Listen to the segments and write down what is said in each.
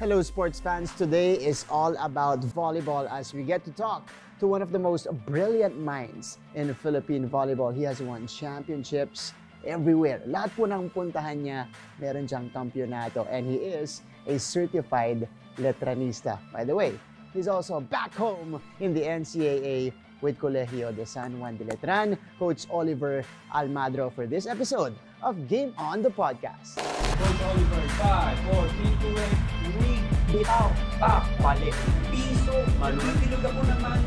Hello, sports fans. Today is all about volleyball as we get to talk to one of the most brilliant minds in Philippine volleyball. He has won championships everywhere. Lahat po ng puntahan niya, meron siyang kampyonato. And he is a certified letranista. By the way, he's also back home in the NCAA with Colegio de San Juan de Letran, Coach Oliver Almadro for this episode of Game On the Podcast. Coach Oliver, 5, 4, 3, 2, 1, weak, bitaw, back, palit, piso, malulog ako naman.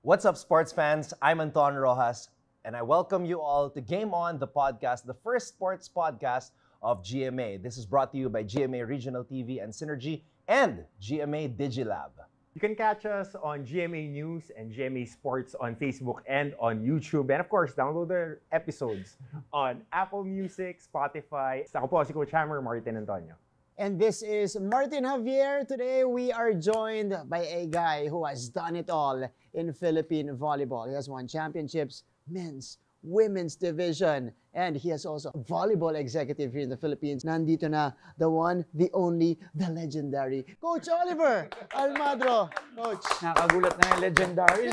What's up, sports fans? I'm Anton Rojas, and I welcome you all to Game On, the podcast, the first sports podcast of GMA. This is brought to you by GMA Regional TV and Synergy and GMA Digilab. You can catch us on GMA News and GMA Sports on Facebook and on YouTube. And of course, download the episodes on Apple Music, Spotify. Ako po si Coach Hammer, Martin Antonio. And this is Martin Javier. Today we are joined by a guy who has done it all in Philippine volleyball. He has won championships, men's, women's division, and he is also a volleyball executive here in the Philippines. Nandito na the one, the only, the legendary Coach Oliver Almadro. Coach. Nakagulat na yung legendary.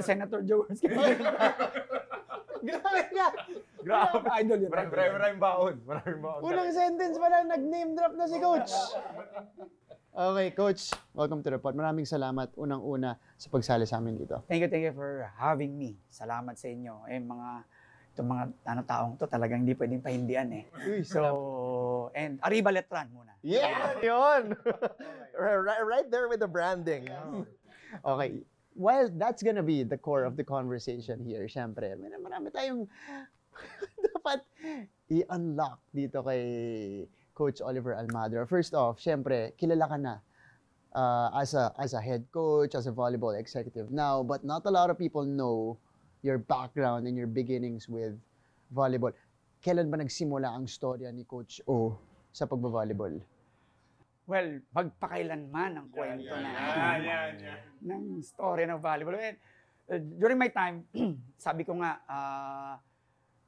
Senator Jones. Grabe nga. Grabe. Idol yun. Maraming baon. Unang sentence pa lang, nag-name drop na si Coach. Okay, Coach. Welcome to the pod. Maraming salamat unang-una sa pagsali sa amin dito. Thank you for having me. Salamat sa inyo. Itong mga taong to talagang hindi pwedeng pahindian eh. So, and Arriba Letran muna. Yeah! Yun! right there with the branding. Okay. While that's gonna be the core of the conversation here, syempre, marami tayong dapat i-unlock dito kay Coach Oliver Almadro. First off, syempre, kilala ka na as a head coach, as a volleyball executive now, but not a lot of people know your background and your beginnings with volleyball. Kailan ba nagsimula ang storya ni Coach O sa pagbavolleyball? Well, magpakailanman ang kwento ng story ng volleyball. During my time, sabi ko nga,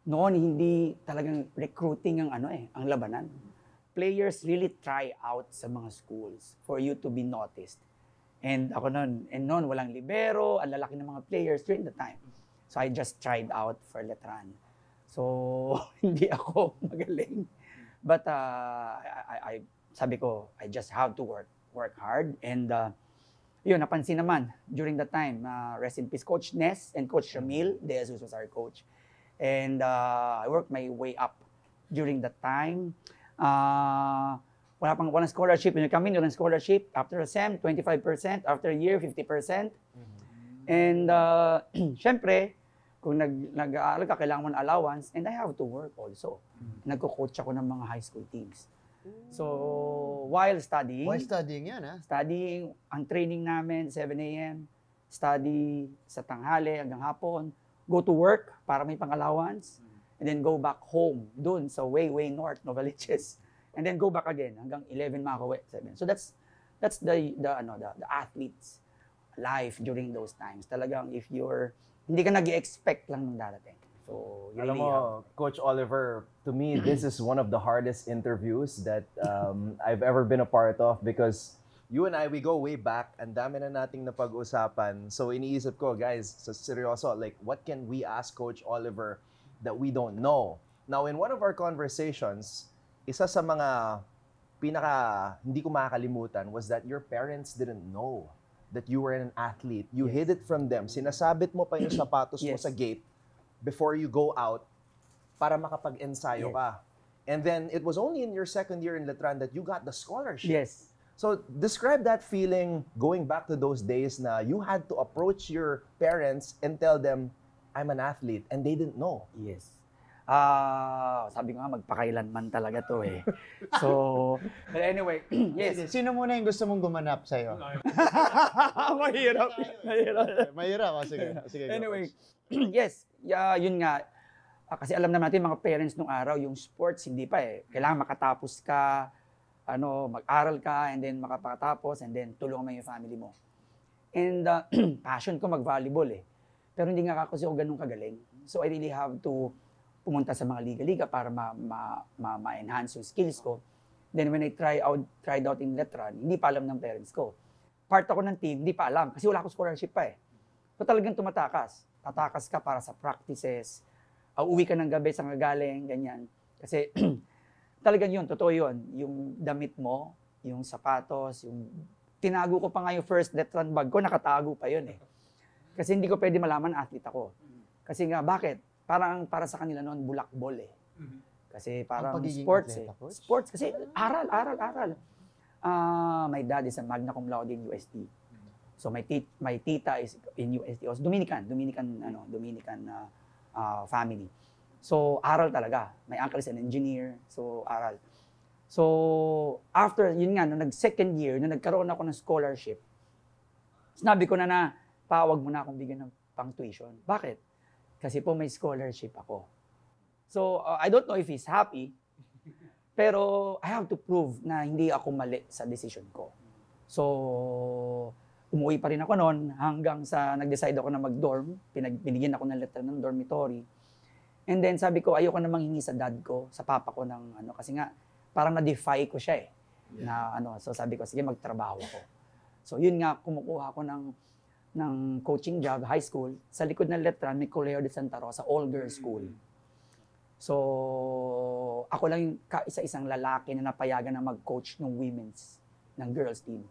noon hindi talagang recruiting ang labanan. Players really try out sa mga schools for you to be noticed. And ako noon walang libero, ang lalaki ng mga players during the time. So I just tried out for Letran. So hindi ako magaling. But I sabi ko, I just have to work hard. And yun, napansin naman during the time, rest in peace, Coach Ness and Coach Ramil De Jesus was our coach. And I worked my way up during that time. Walang scholarship. When you come in, walang scholarship. After a SEM, 25%. After a year, 50%. And syempre, kung nag-aaral ka, kailangan mo ng allowance. And I have to work also. Nagko-coach ako ng mga high school teams. So, while studying. While studying yan, ha? Studying, ang training namin, 7 a.m. Study sa tanghali hanggang hapon. Go to work para may pang-allowance. And then go back home, dun sa way north, Novaliches. And then go back again hanggang 11 makauwi, 7. So that's the athlete's life during those times. Talagang if hindi ka nag-expect lang ng darating. So, Alam mo, Coach Oliver, to me, this is one of the hardest interviews that I've ever been a part of because you and I, we go way back. Ang dami na nating napag-usapan. So, iniisip ko, guys, sa seryoso, like, what can we ask Coach Oliver that we don't know? Now, in one of our conversations, isa sa mga hindi ko makakalimutan was that your parents didn't know that you were an athlete. You hid it from them. Sinasabit mo pa yung sapatos mo sa gate before you go out para makapag-ensayo ka. And then, it was only in your second year in Letran that you got the scholarship. Yes. So, describe that feeling going back to those days na you had to approach your parents and tell them, I'm an athlete, and they didn't know. Yes. Sabi ko nga, magpakailanman talaga to eh. So, but anyway, yes. Sino muna yung gusto mong gumanap sa'yo? Mahirap. Mahirap. Sige. Anyway, yes. Yun nga. Kasi alam naman natin, mga parents nung araw, yung sports, hindi pa eh. Kailangan makatapos ka, mag-aral ka, and then makapatapos, and then tulungan mo yung family mo. And passion ko mag-volleyball eh. Pero hindi nga kasi ako ganun kagaling. So I really have to pumunta sa mga liga-liga para ma-enhance yung skills ko. Then when I tried out in Letran, hindi pa alam ng parents ko. Part ako ng team, hindi pa alam kasi wala akong scholarship pa eh. So talagang tumatakas. Tatakas ka para sa practices, uwi ka ng gabi sa galing, ganyan. Kasi talagang yun, totoo yun. Yung damit mo, yung sapatos, yung tinago ko pa nga yung first Letran bag ko, nakatago pa yun eh. Kasi hindi ko pwede malaman athlete ako. Kasi nga, bakit? Parang para sa kanila noon, bulakbol eh. Kasi parang sports eh. Sports, kasi aral. My dad is a magna cum laude in UST. So my tita is in UST. Also Dominican family. So aral talaga. My uncle is an engineer. So aral. So after, yun nga, nung nag-second year, nung nagkaroon ako ng scholarship, sinabi ko na pawag mo na akong bigyan ng pang-tuition. Bakit? Kasi po may scholarship ako. So, I don't know if he's happy, pero I have to prove na hindi ako mali sa decision ko. So, umuwi pa rin ako noon hanggang sa nag-decide ako na mag-dorm. Binigyan ako ng letter ng dormitory. And then sabi ko, ayoko na manghingi sa dad ko, sa papa ko ng kasi nga, parang na-defy ko siya eh. Yeah. So sabi ko, sige, magtrabaho ako. So yun nga, kumukuha ko ng coaching job, high school. Sa likod ng Letran, may Colegio de Santa Rosa, all-girls school. So, ako lang yung kaisa-isang lalaki na napayagan na mag-coach ng ng girls team.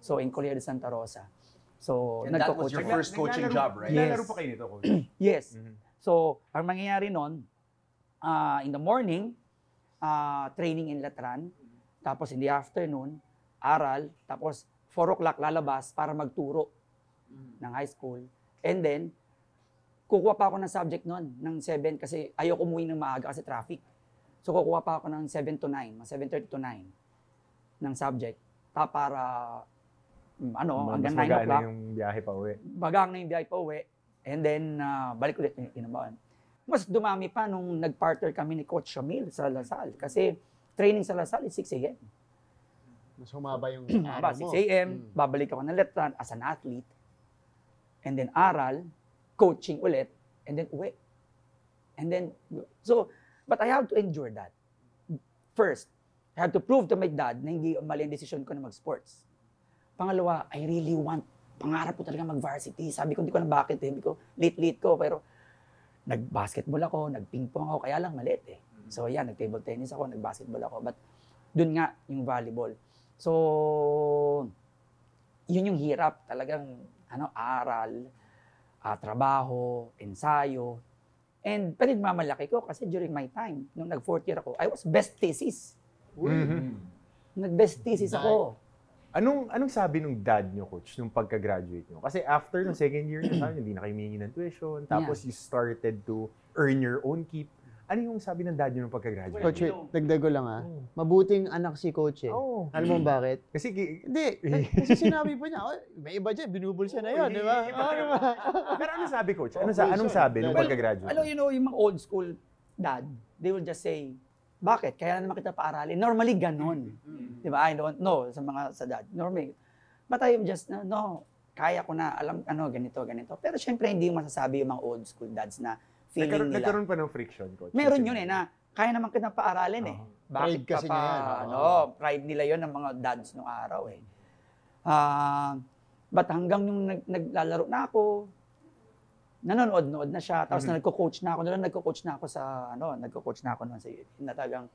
So, in Colegio de Santa Rosa. So, and that was your first coaching job, right? Yes. Naglalaro pa kayo nito, coach? Yes. So, ang mangyayari nun, in the morning, training in Letran. Tapos in the afternoon, aral. Tapos 4 o'clock lalabas para magturo ng high school. And then, kukuha pa ako ng subject noon, ng 7 kasi ayoko umuwi ng maaga kasi traffic. So kukuha pa ako ng 7 to 9, 7:30 to 9 ng subject. Para, hanggang 9 o'clock. Yung biyahe pa uwi. Bagang na yung biyahe pa uwi. And then, balik ulit inabahan. Mas dumami pa nung nag-partner kami ni Coach Shamil sa Lasal. Kasi training sa Lasal is 6 a.m. Mas humaba yung araw mo. 6 a.m., babalik ako ng Letran as an athlete. And then aral, coaching ulit, and then uwi. And then, but I have to endure that. First, I have to prove to my dad na hindi mali ang decision ko na mag-sports. Pangalawa, I really want, pangarap ko talaga mag-varsity. Sabi ko, hindi ko na bakit eh. Sabi ko, late ko, pero nag-basketball ako, nag-ping-pong ako, kaya lang maliit eh. So yan, nag-table tennis ako, nag-basketball ako. But dun nga, yung volleyball. So, yun yung hirap. Talagang, aral, trabaho, ensayo. And pinagmamalaki ko kasi during my time, nung nag-4th year ako, I was best thesis. Nag-best thesis ako. Anong sabi nung dad nyo, coach, nung pagka-graduate nyo? Kasi after nung second year nyo, hindi na kayo humingi ng tuition, tapos you started to earn your own keep. Ano yung sabi ng dad nyo nung pagka-graduate? Coach, dagdag ko lang mabuting anak si Coach eh. Oh. Alam mo bakit? Kasi kasi sinabi pa niya, may iba dyan, binubulsa na yun, di ba? Pero ano sabi, Coach? Anong sabi nung pagka-graduate? Yung mga old school dad, they will just say, bakit? Kaya na naman kita paaralin. Normally, ganon. Di ba? I don't know sa dad. Normally. But I am just, kaya ko na, alam, ganito. Pero syempre, hindi yung masasabi yung mga old school dads na feeling nila. Nagkaroon pa ng friction, Coach? Meron yun na kaya naman kita paaralin eh. Bakit pride kasi ka pa, pride nila yon ng mga dads nung araw eh. But hanggang yung naglalaro na ako, nanonood na siya, tapos nagko-coach na ako noon sa talagang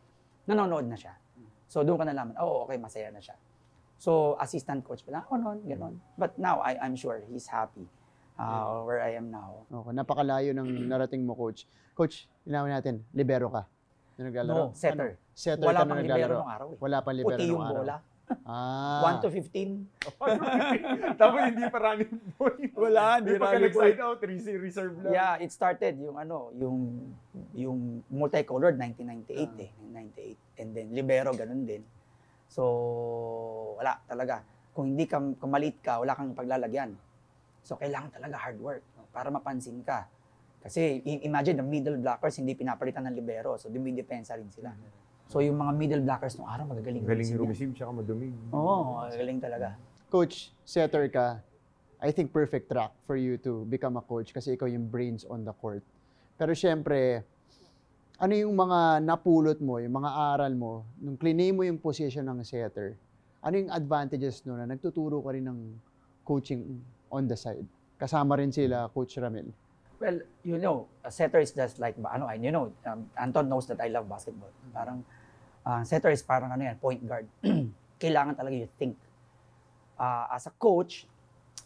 nanonood na siya. So doon ka nalaman, okay, masaya na siya. So assistant coach pa lang ako noon, gano'n. But now, I'm sure he's happy where I am now. Okay, napakalayo ng narating mo, Coach. Coach, linawin natin, libero ka. No, setter. Setter wala ka pang na libero naglalaro. nung araw eh. Wala pang libero Puti nung yung araw. bola. 1 Ah. to 15. Tapos hindi pa running point. Wala, hindi pagka running nag-side out, reserve lang. Yeah, it started yung multicolored 1998 eh, 98. And then libero ganun din. So wala talaga. Kung hindi ka maliit ka, wala kang paglalagyan. So kailangan talaga hard work para mapansin ka. Kasi imagine the middle blockers hindi pinapalitan ng libero, so dumidepensa rin sila. So yung mga middle blockers nung araw magagaling. Galing yung receive, tsaka madumi. Oo, magaling talaga. Coach, setter ka. I think perfect track for you to become a coach kasi ikaw yung brains on the court. Pero syempre, ano yung mga napulot mo, yung mga aral mo, nung clinay mo yung position ng setter, ano yung advantages no na nagtuturo ka rin ng coaching on the side? Kasama rin sila, Coach Ramil. Well, you know, a setter is just like, Anton knows that I love basketball. Parang, setter is parang point guard. Kailangan talaga you think. As a coach,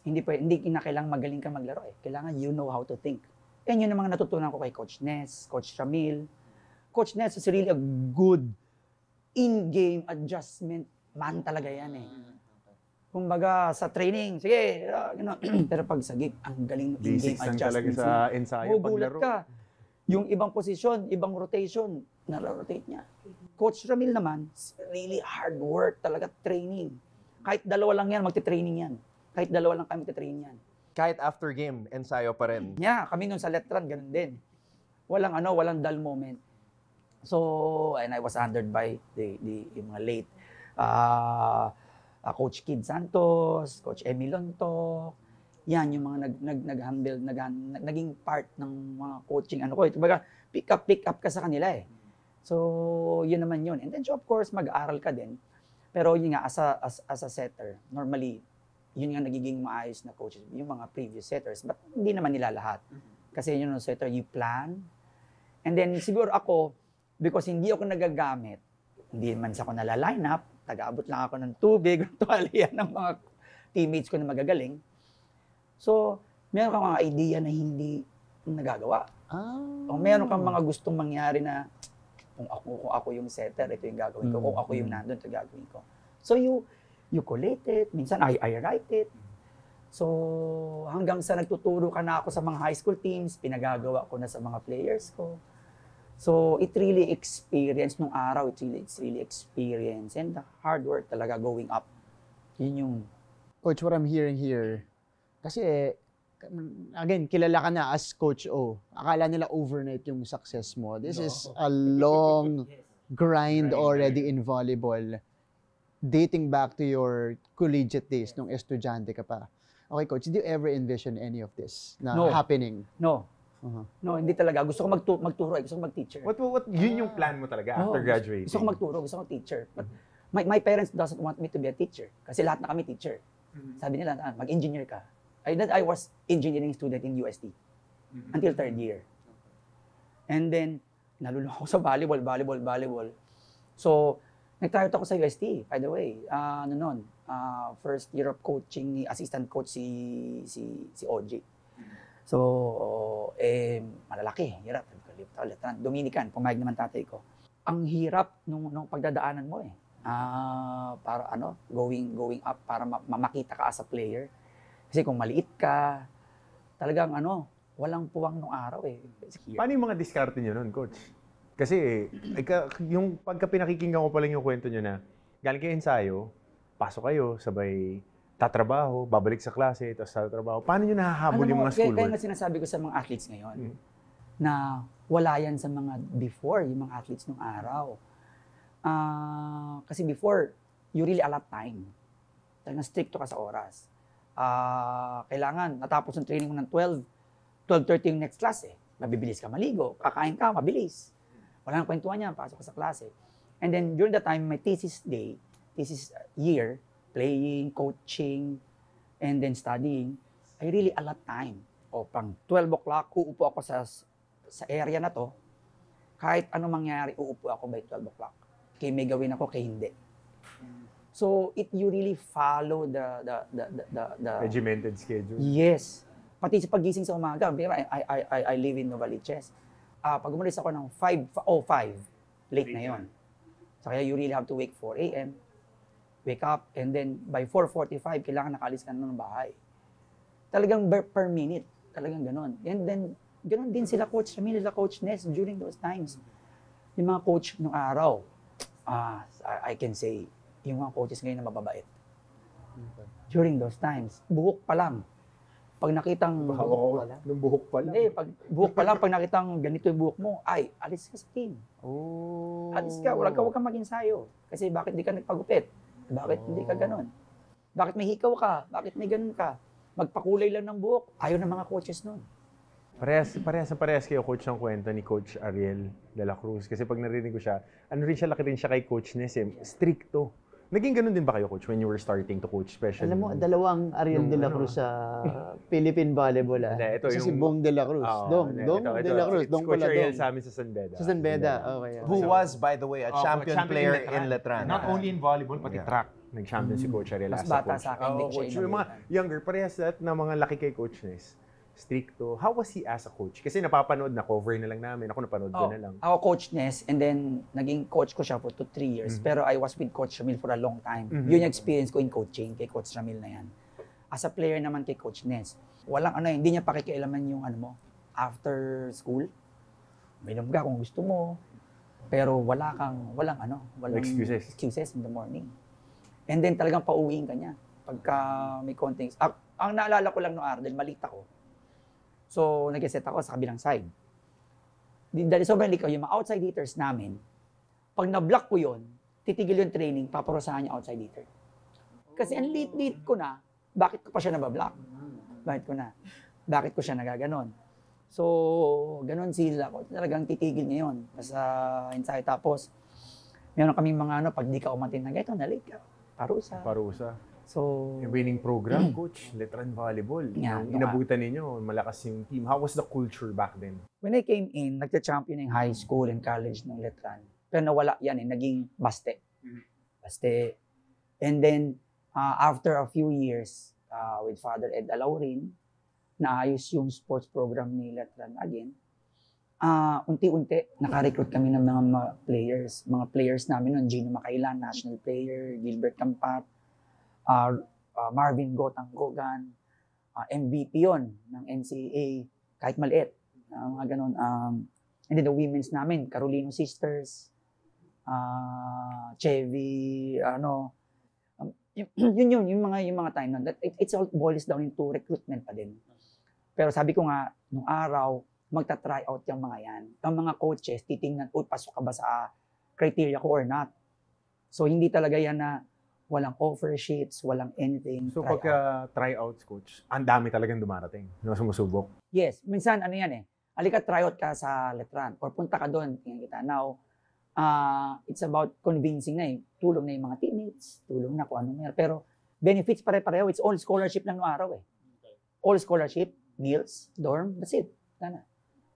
hindi kailangan magaling ka maglaro eh. Kailangan you know how to think. Yan yun ang mga natutunan ko kay Coach Ness, Coach Ramil. Coach Ness is really a good in-game adjustment man talaga yan eh. Kumbaga sa training, sige, pero pag sa game, ang galing ng in-game Basics lang talaga adjustment. sa ensayo, Magugulat paglaro. ka. Yung ibang posisyon, ibang rotation, naro-rotate niya. Coach Ramil naman, really hard work talaga, training. Kahit dalawa lang yan, magte-training yan. Kahit dalawa lang kami magte-training yan. Kahit after game, ensayo pa rin. Yeah, kami nun sa Letran, ganun din. Walang dull moment. So, and I was undered by yung mga late Coach Kid Santos, Coach Emil Lontok. Yan yung mga nag-handle, naging part ng mga coaching ko. Kumbaga, pick up ka sa kanila eh. So, yun naman yun. And then, so of course, mag-aaral ka din. Pero yun nga, as a setter, normally, yun nga nagiging maayos na coaches, yung mga previous setters. But hindi naman nila lahat. Kasi yun yung setter, you plan. And then, siguro ako, because hindi ako nagagamit, hindi man sa ako nala-line up, taga-abot lang ako ng tubig, tuwalya ng mga teammates ko na magagaling. So, meron kang mga idea na hindi nagagawa. O meron kang mga gustong mangyari na kung ako yung setter, ito yung gagawin ko. Kung ako yung nandun, ito gagawin ko. So, you collate it. Minsan, I write it. So, hanggang sa nagtuturo ka na ako sa mga high school teams, pinagagawa ko na sa mga players ko. So, it really experience nung araw. It's really experience. And the hard work talaga going up. Yun yung... Coach, what I'm hearing here, kasi, again, kilala ka na as Coach O. Akala nila overnight yung success mo. This is a long grind already in volleyball. Dating back to your collegiate days, nung estudyante ka pa. Okay, Coach, did you ever envision any of this na happening? No. No, hindi talaga. Gusto ko magturo. Gusto ko mag-teacher. What yun yung plan mo talaga after graduating? Gusto ko magturo. Gusto ko teacher. But my parents doesn't want me to be a teacher. Kasi lahat na kami teacher. Sabi nila, mag-engineer ka. I was engineering student in UST until third year. And then, nalulung ako sa volleyball. So, nag-tryout ako sa UST, by the way. First year of coaching ni assistant coach si OJ. So, malalaki, hirap. Dominican, pumayag naman tatay ko. Ang hirap nung pagdadaanan mo eh. Para going up, para makita ka as a player. Kasi kung maliit ka, talagang walang puwang nung araw eh. Paano yung mga diskarte nyo nun, Coach? Kasi, yung pagka pinakikinggan ko pa lang yung kwento nyo na, galing kayo ensayo, pasok kayo, sabay tatrabaho, babalik sa klase, tapos tatrabaho. Paano nyo nahahabol yung mga schoolwork? Kaya nga sinasabi ko sa mga athletes ngayon, na wala yan sa mga before, yung mga athletes nung araw. Kasi before, you really allot time. Talagang stricto ka sa oras. Kailangan, natapos yung training mo ng 12:30 yung next class eh. Mabibilis ka maligo, kakain ka, mabilis. Wala nang kwentuhan yan, pasok ka sa klase. And then, during the time, my thesis year, playing, coaching, and then studying, I really allot time. O pang 12 o'clock, uupo ako sa area na to. Kahit ano mangyari, uupo ako by 12 o'clock. Kaya may gawin ako, kaya hindi. So, you really follow the regimented schedule. Yes. Pati sa pagising sa umaga, I live in Novaliches. Pag umalis ako ng 5:05, late na yon. So, kaya you really have to wake 4 a.m., wake up, and then by 4:45, kailangan nakaalis ka na ng bahay. Talagang per minute, talagang ganon. And then, ganon din sila Coach Ramil, Coach Ness during those times. Yung mga coach nung araw, I can say, yung mga coaches ngayon na mababait. During those times, buhok pa lang. Pag nakitang Nung buhok pa lang. Hindi, buhok pa lang, pag nakitang ganito yung buhok mo, alis ka sa team. Alis ka, wag kang mag-ensayo. Kasi bakit di ka nagpagupit? Bakit hindi ka ganon? Bakit may hikaw ka? Bakit may ganon ka? magpakulay lang ng buhok. Ayaw ng mga coaches nun. Parehas kayo, coach, ng kwento ni Coach Ariel de la Cruz. Kasi pag narinig ko siya, laki rin siya kay Coach Nes, stricto. Naging ganun din ba kayo, Coach, when you were starting to coach, especially? Alam mo, dalawang Ariel de la Cruz sa Philippine Volleyball. Ito Kasi si Bong de la Cruz. Dong de la Cruz. Dong Coach pala Ariel Dong. sa amin sa San Beda. Sa San Beda, okay. Who was, by the way, a champion player in Letran. Not only in volleyball, pati track. Nag-champion si Coach Ariel Mas as a bata coach. sa akin, hindi siya Coach. Yung mga younger, parehas lahat na mga laki kay Coach Nes. Stricto. How was he as a coach? Kasi napapanood na, cover na lang namin. Ako napanood ko na lang. Ako Coach Nes, and then naging coach ko siya for 2-3 years. Pero I was with Coach Ramil for a long time. Yun yung experience ko in coaching kay Coach Ramil na yan. As a player naman kay Coach Nes, walang hindi niya pakikialaman yung after school. Minom ka kung gusto mo. Pero walang excuses in the morning. And then talagang pauwiin ka niya. Pagka may konting... Ang naalala ko lang noong araw, dahil maliit ako. So, nag-set ako sa kabilang side. Dahil sobrang likaw, yung mga outside hitters namin, pag na-block ko yun, titigil yung training, paparusahan niya outside hitter. Kasi ang lead ko na, bakit ko pa siya nabablock? Bakit ko siya nagaganon? So, ganon sila. Talagang titigil niya yun. Basta inside. Tapos, meron kaming mga pag di ka umatin na ganito, nalik ka. Parusa. So, yung winning program, Coach, Letran Volleyball. Yung inabutan ninyo, malakas yung team. How was the culture back then? When I came in, nagka-champion ng high school and college ng Letran. Pero nawala yan naging Baste. And then, after a few years, with Father Ed Alaurin, naayos yung sports program ni Letran again. Unti-unti, naka-recruit kami ng mga players. Mga players namin noon, Gino Macailan, national player, Gilbert Campat, Marvin Gotang-Gogan, MVP yon ng NCAA, kahit maliit. Mga ganun. And then the women's namin, Carolino Sisters, Chevy, yung mga time na. It's all boils down into recruitment pa din. Pero sabi ko nga, nung araw, magta-try out yung mga yan. Ang mga coaches, titingnan, pasok ka ba sa criteria ko or not. So, hindi talaga yan na walang offer sheets, walang anything. So, pagka tryouts, Coach, ang dami talagang dumarating. Sumusubok. Yes. Minsan, halika tryout ka sa Letran or punta ka doon, tingnan kita. Now, it's about convincing na tulong na yung mga teammates, tulong na kung ano meron. Pero, benefits pare-pareho. It's all scholarship lang noong araw All scholarship, meals, dorm, that's it. Sana.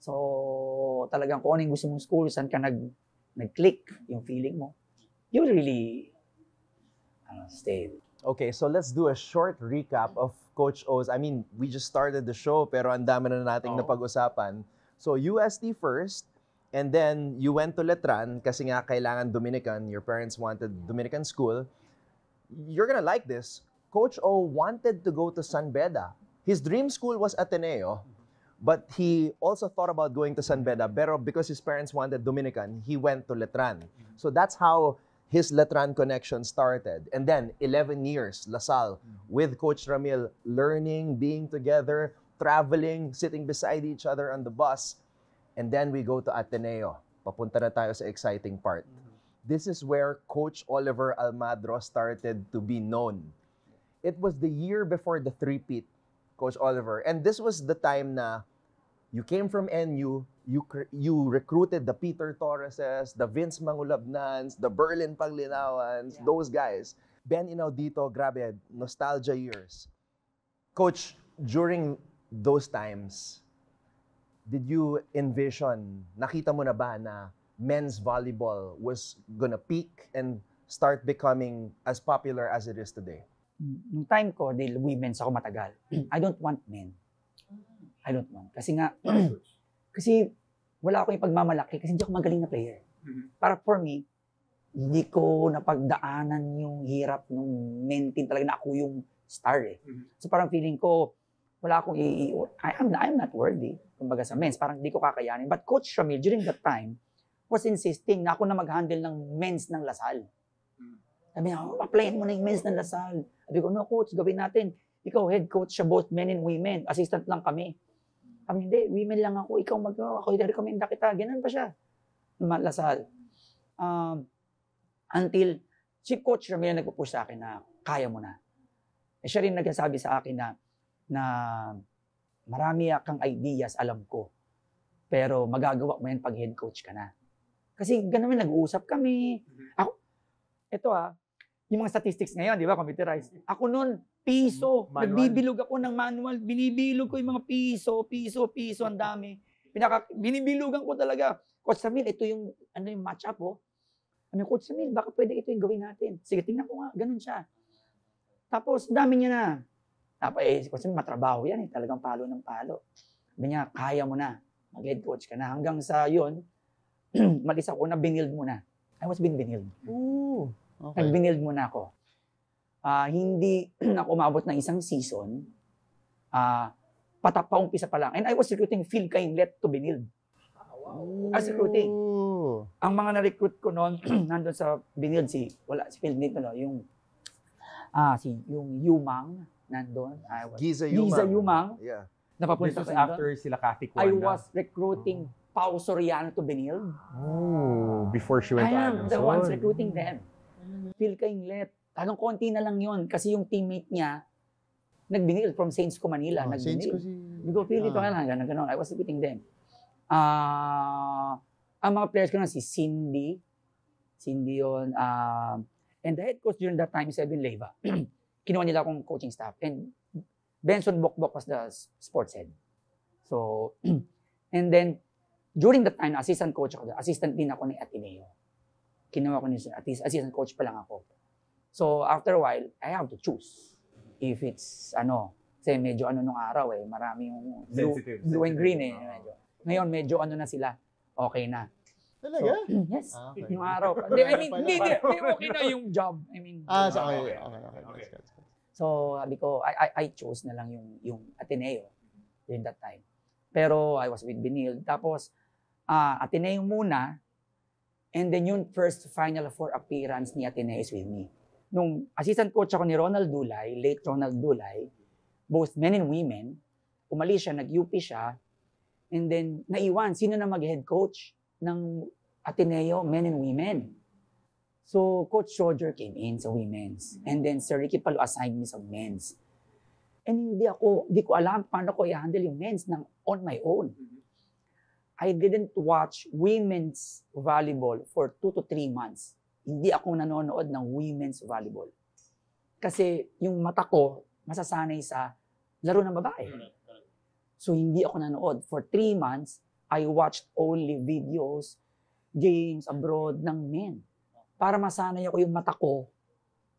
So, talagang kung ano yung gusto mong school, saan ka nag-click yung feeling mo, you will really stay. Okay, so let's do a short recap of Coach O's. I mean, we just started the show, pero ang dami na nating napag-usapan. So, UST first, and then you went to Letran kasi nga kailangan Dominican. Your parents wanted Dominican school. You're gonna like this. Coach O wanted to go to San Beda. His dream school was Ateneo, but he also thought about going to San Beda, pero because his parents wanted Dominican, he went to Letran. So that's how his Letran connection started. And then 11 years, LaSalle, with Coach Ramil, learning, being together, traveling, sitting beside each other on the bus. And then we go to Ateneo. Papunta na tayo sa exciting part. This is where Coach Oliver Almadro started to be known. It was the year before the three-peat, Coach Oliver. And this was the time na you came from NU, you recruited the Peter Torreses, the Vince Mangulabnans, the Berlin Paglinawans, those guys. Ben Inaudito, grabe, nostalgia years. Coach, during those times, did you envision, nakita mo na ba na men's volleyball was gonna peak and start becoming as popular as it is today? Nung time ko, dahil women's ako matagal, I don't want men. I don't want. Kasi nga, kasi wala akong ipagmamalaki kasi hindi ako magaling na player. Para for me, hindi ko napagdaanan yung hirap nung men team talaga na ako yung star So parang feeling ko, wala akong I'm not worthy. Kumbaga sa men's, parang hindi ko kakayanin. But Coach Ramil, during that time, was insisting na ako na mag-handle ng men's ng LaSalle. Sabi niya, applyan mo na yung men's ng LaSalle. Sabi ko, no coach, gawin natin. Ikaw head coach siya, both men and women. Assistant lang kami. Kami, hindi, women lang ako. Ikaw ako i-recommenda kita. Ganun pa siya. LaSalle. Until si Coach Ramil nagpo-push sa akin na kaya mo na. Siya rin nagsasabi sa akin na na marami kang ideas, alam ko. Pero magagawa mo yan pag head coach ka na. Kasi ganun nag-uusap kami. Ako, ito yung mga statistics ngayon, di ba, computerized. Ako noon, piso. Manual. Nagbibilog ako ng manual. Binibilog ko yung mga piso, ang dami. Binibilugan ko talaga. Coach Samil, ito yung, yung match-up, Coach Samil, baka pwede ito yung gawin natin. Sige, tingnan ko nga, ganun siya. Tapos, dami niya na. Tapos, Coach Samil, matrabaho yan, talagang palo ng palo. Sabi niya, kaya mo na. Mag-head coach ka na. Hanggang sa yun, mag-isa ko na, binild muna. I was being binild. Ooh, okay. Nag-binild muna ako. Hindi ako umabot ng isang season. Patapaumpisa pa lang. And I was recruiting Phil Kainlet to binild. I was recruiting. Ooh. Ang mga na-recruit ko noon, nandun sa binild si Phil Nito, yung Yumang, nandun. Giza Yumang. Yeah. Napapunta This was ko nandun. after sila Kathy I Cuanda. was recruiting Pao Soriano to binild. Oh, before she went I to am the Anderson. ones recruiting them. Phil Kainlet. Tagang konti na lang yun kasi yung teammate niya nagbinil from Saints ko Manila. Saints ko Nagbinil. We go, Phil, ito ka lang. Ganon. I was recruiting them. Ang mga players ko na si Cindy yun. And the head coach during that time is Edwin Leyva. Kinuha nila akong coaching staff. And Benson Bokbok was the sports head. So, and then, during that time, assistant coach ako. Assistant din ako ni Ateneo. Kinuha ko niya, assistant coach pa lang ako. So, after a while, I have to choose. If it's, kasi medyo nung araw marami yung blue and green medyo. Ngayon, medyo na sila. Okay na. Talaga? So, yes. Okay. Yung araw. Hindi, okay na yung job. Okay. So, sabi ko, I chose na lang yung Ateneo during that time. Pero I was with Benil. Tapos, Ateneo muna. And then yung first Final Four appearance ni Ateneo is with me. Nung assistant coach ako ni Ronald Dulay, late Ronald Dulay, both men and women, umalis siya, nag-UP siya, and then naiwan, sino na mag-head coach ng Ateneo, men and women? So, Coach Roger came in sa women's. And then, Sir Ricky Palo assigned me sa men's. And hindi ko alam paano ko i-handle yung men's on my own. I didn't watch women's volleyball for 2 to 3 months. Hindi ako nanonood ng women's volleyball. Kasi yung mata ko, masasanay sa laro ng babae. So, hindi ako nanood. For 3 months, I watched only videos, games abroad ng men. Para masanay ako yung mata ko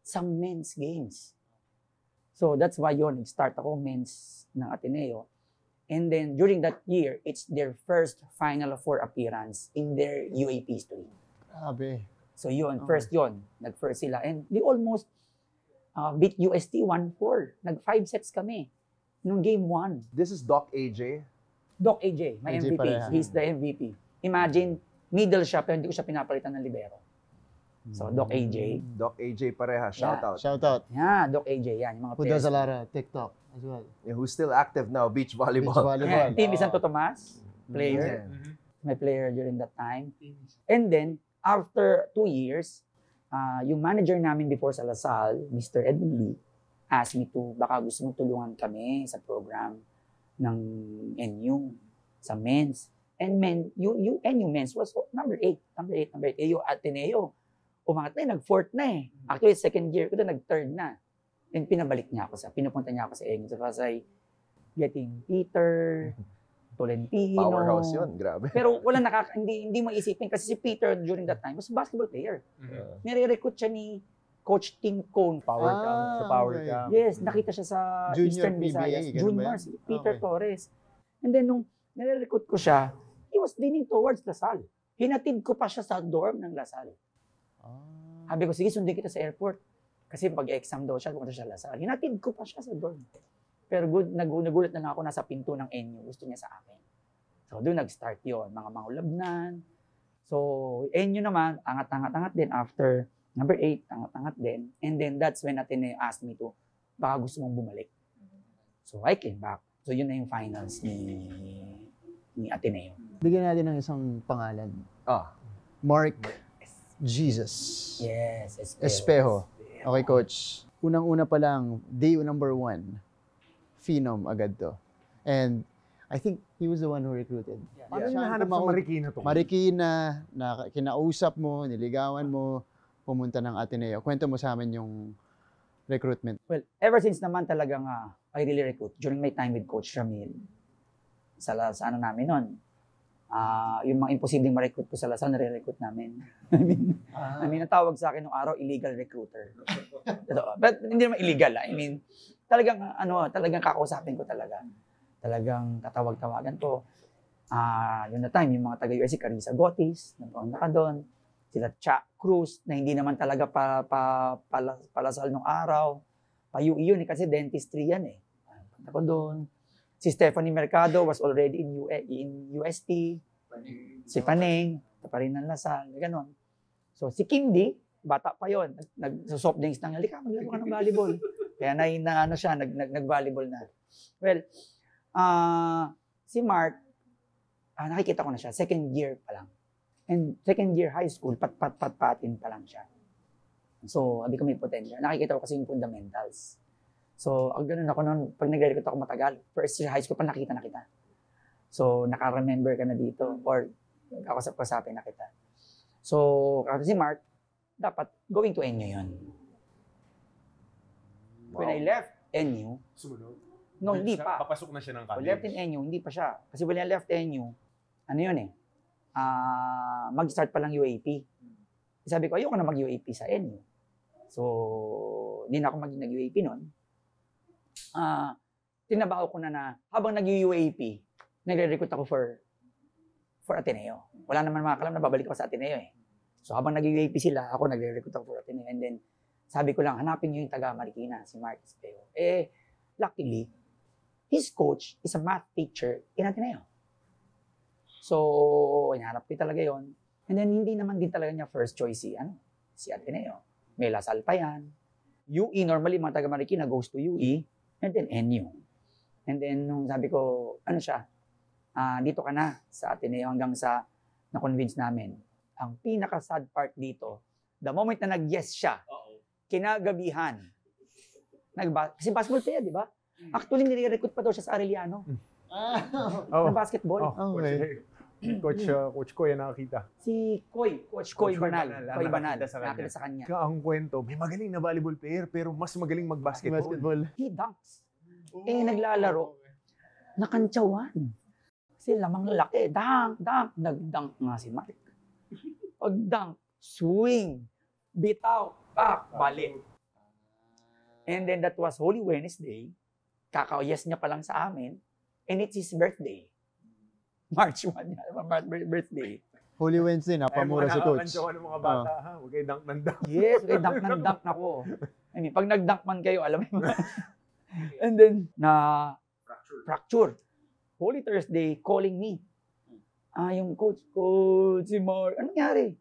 sa men's games. So, that's why nag-start ako men's ng Ateneo. And then, during that year, it's their first Final Four appearance in their UAP history. Grabe. So, first nag-first sila. And they almost beat UST 1-4. Nag-5 sets kami nung game 1. This is Doc AJ. Doc AJ, my AJ MVP. pareha. He's the MVP. Imagine, middle siya, pero hindi ko siya pinapalitan ng libero. So, Doc AJ. Doc AJ pareha. Shout out. Shout out. Yeah, Doc AJ. Yan, yung mga Who players. does a lot of TikTok as well. Yeah, who's still active now? Beach volleyball. Beach volleyball. Yeah, Team Santo Tomas, player. Yeah. My player during that time. And then, after 2 years, yung manager namin before sa Lasal, Mr. Edwin Lee, asked me to, baka gusto mong tulungan kami sa program ng NU, sa men's. And yung NU men's was number 8. Yung Ateneo, umangat na nag-4th na Actually, second year ko nag-3rd na. And pinabalik niya ako pinupunta niya ako sa NU. So, I getting Peter, Tolentino. Powerhouse yun. Grabe. Pero wala hindi mo isipin kasi si Peter during that time was basketball player. Nire-recruit siya ni Coach Tim Cone. Power camp. Sa power okay. camp. Yes, nakita siya sa Junior Eastern PBA, Visayas. ganun Junior, ba si yan? Peter Okay. Torres. And then nung nire-recruit ko siya, he was leaning towards Lasal. Hinatid ko pa siya sa dorm ng Lasal. Sabi ko, sige, sundin kita sa airport. Kasi pag-exam daw siya, pumunta siya sa Lasal. Hinatid ko pa siya sa dorm. Pero nagulat na lang ako, nasa pinto ng NU. Gusto niya sa akin. So, doon nag-start yon, mga mahulabnan. So, NU naman, angat-angat din after number 8, angat-angat din. And then, that's when Ateneo asked me to, baka gusto mong bumalik. So, I came back. So, yun na yung finals ni Ateneo. Bigyan natin ng isang pangalan. Mark Jesus. Yes, Espejo. Okay, Coach. Unang-una pa lang, day number 1. phenom agad to. And I think he was the one who recruited. Paano Siya ang nahanap sa tumawag- Marikina to? Marikina, na kinausap mo, niligawan mo, pumunta ng Ateneo. Kwento mo sa amin yung recruitment. Well, ever since naman talagang I really recruit during my time with Coach Ramil sa ano namin nun. Yung mga imposibleng ma-recruit ko sa Lasal, nare-recruit namin. I mean, ang tawag sa akin nung araw, illegal recruiter. But hindi naman illegal. I mean, talagang kakausapin ko talaga. Talagang tatawag-tawagan ko. Yun na time, yung mga taga-USC, Carissa Gotis, nagkaon na ka doon. Sila Cha Cruz, na hindi naman talaga palasal nung araw. Pa-UE yun, kasi dentistry yan eh. Punta ko doon. Si Stephanie Mercado was already in UST. Si Paneng, pa rin ng Lasal, gano'n. So si Kindy, bata pa yon, nag-soft drinks nang, halika, maglaro ka ng volleyball. Kaya nag-volleyball na. Well, si Mark, nakikita ko na siya, second year pa lang. And second year high school, patin pa lang siya. So, sabi ko may potential. Nakikita ko kasi yung fundamentals. So, ang ganun ako noon, pag nag-recruit ako matagal, first year high school pa nakita na kita. So, naka-remember ka na dito or kakasap-kasapin na kita. So, kasi si Mark, dapat going to NU yun. When I left NU, Sumunod. no, hindi pa. Papasok na siya ng When college. I left in NU, hindi pa siya. Kasi when I left NU, ano yun eh, mag-start pa lang UAP. Sabi ko, ayoko na mag-UAP sa NU. So, hindi na ako nag-UAP nun. Tinabaho ko na habang nag-UAP, nagre-recruit ako for Ateneo. Wala naman makakalam na babalik ako sa Ateneo eh. So, habang nag-UAP sila, ako nagre-recruit ako for Ateneo. And then, sabi ko lang, hanapin niyo yung taga Marikina, si Mark Espeo. Luckily, his coach is a math teacher in Ateneo. So, hinahanap ko talaga yon. And then, hindi naman din talaga niya first choice si Ateneo. May Lasal pa yan. UE, normally, mga taga Marikina goes to UE, and then NU. And then, nung sabi ko, dito ka na sa Ateneo hanggang sa na-convince namin. Ang pinaka-sad part dito, the moment na nag-yes siya, kinagabihan, kasi basketball player, di ba? Actually, nire-recruit pa daw siya sa Arellano. Oh. Na basketball. Okay. Coach Koy, nakakita. Si Coach Koy Banal. Koy Banal. Nakakita sa kanya. Nakakita sa kanya. Ang kwento, may magaling na volleyball player pero mas magaling mag-basketball. He dunks. Naglalaro. Nakantsawan. Kasi lamang lalaki. Dunk. Nag-dunk nga si Mark. Pag-dunk, swing, bitaw, back, balik. And then that was Holy Wednesday. Kaka-yes niya pa lang sa amin. And it's his birthday. March 1, birthday. Holy Wednesday, napamura si coach. Ay, ng mga bata, ha? Huwag kayo dunk ng dunk. Yes, okay, dunk ako. I mean, pag nag-dunk man kayo, alam mo. And then, fracture. Holy Thursday, calling me. Yung coach, si Mark, anong nangyari?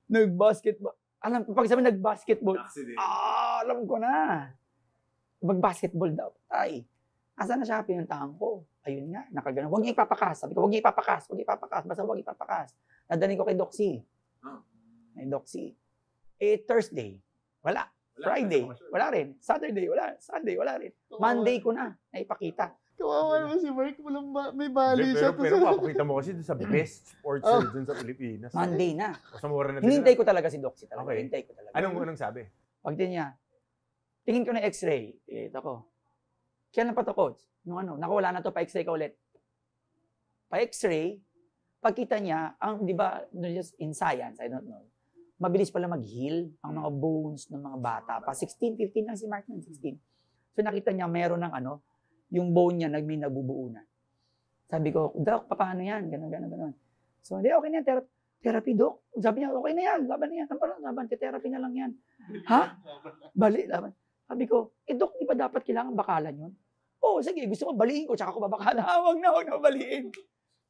Nag-basketball. Alam ko, pag sabi nag-basketball, alam ko na. Mag-basketball daw. Asa na siya pinuntahan ko? Ayun nga, nakagano. Huwag niya ipapakas. Sabi ko, huwag niya ipapakas. Basta huwag ipapakas. Nadaling ko kay Doxy. Kay Doxy. Thursday, wala. Friday, wala rin. Saturday, wala. Sunday, wala rin. Monday ko na naipakita. Kawawa naman si Mark, may bali siya. Pero papakita mo kasi sa best sports dun sa Pilipinas. Monday na. Sa mura na Hinintay ko talaga si Doxy talaga. Okay. Hinintay ko talaga. Anong sabi? Pag din niya, tingin ko na x-ray. Ito ko. Kailan pa to, coach? Nakawala na to, pa-x-ray ka ulit. Pa-x-ray, pagkita niya, di ba, just in science, I don't know, mabilis pala mag-heal ang mga bones ng mga bata. Pa 16, 15 lang si Mark nun, 16. So nakita niya, meron ng yung bone niya, may nabubuo na. Sabi ko, Doc, paano yan? Ganon. So, hindi, okay na yan, therapy, Doc. Sabi niya, okay na yan, laban na yan. Laban, therapy na lang yan. Ha? Bali, laban. Sabi ko, Doc, di ba dapat kailangan bakalan yun? Sige, gusto ko baliin ko, tsaka ko babakalan. Huwag na baliin.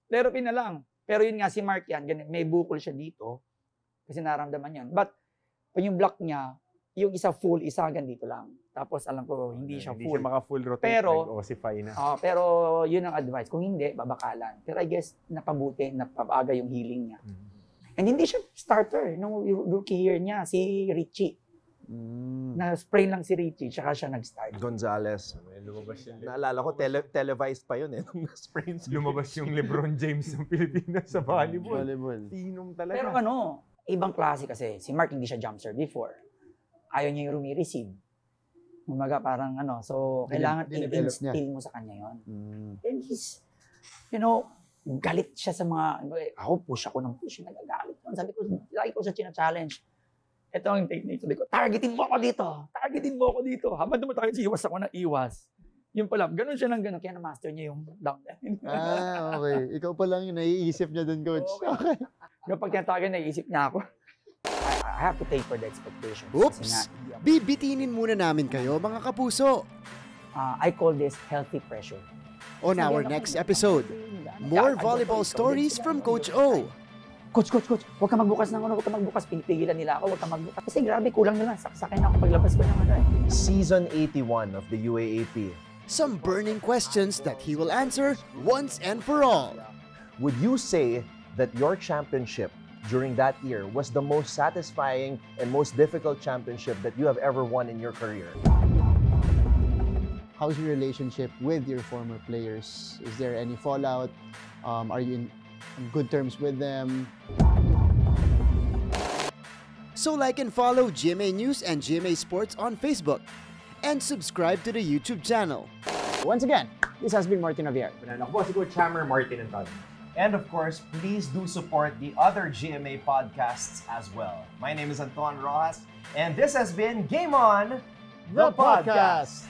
Therapy na lang. Pero yun nga, si Mark yan, may bukol siya dito, kasi naramdaman yan. But, pag yung block niya, yung isa full, isa hanggang dito lang. Tapos, alam ko, hindi siya full. Hindi siya maka-full rotate, nag-ossify na. Pero, yun ang advice. Kung hindi, babakalan. Pero I guess, napabaga yung healing niya. And hindi siya starter. Nung rookie year niya, si Richie. Na-sprain lang si Richie, tsaka siya nag-start. Gonzales. May lumabas yung Naalala ko, televised pa yun eh. Nung na-sprain siya. lumabas yung LeBron James ng Pilipinas sa volleyball. Volleyball. Tinom talaga. Pero ibang klase kasi. Si Mark hindi siya jump serve before. Ayaw niya yung rumi-receive. Umaga parang so kailangan dinevelop niya. i-instill mo sa kanya yon. And he's, galit siya sa mga, ako push ako ng push, nagagalit. Sabi ko, lagi ko siya china-challenge. Ito ang technique. Sabi ko, targetin mo ako dito. Targetin mo ako dito. Habang dumatakit siya, iwas ako ng iwas. Yung pala, ganun siya ng ganun. Kaya na-master niya yung down line. Okay. Ikaw pa lang yung naiisip niya dun, coach. Okay. Kapag tinatawagan, naiisip niya ako. I have to take for the expectations. Oops! Kasi nga, Bibitinin muna namin kayo, mga kapuso. I call this healthy pressure. On our next episode, more volleyball stories from Coach O. Coach, huwag ka magbukas huwag ka magbukas. Pinipigilan nila ako, huwag ka magbukas. Kasi grabe, kulang nila. Saksakin ako paglabas ko ng Season 81 of the UAAP. Some burning questions that he will answer once and for all. Would you say that your championship during that year was the most satisfying and most difficult championship that you have ever won in your career? How's your relationship with your former players? Is there any fallout? Are you in good terms with them? So like and follow GMA News and GMA Sports on Facebook and subscribe to the YouTube channel. Once again, this has been Martin Javier. Ako po si Coach Hammer, Martin Anton. And of course, please do support the other GMA podcasts as well. My name is Anton Rojas, and this has been Game On, The podcast.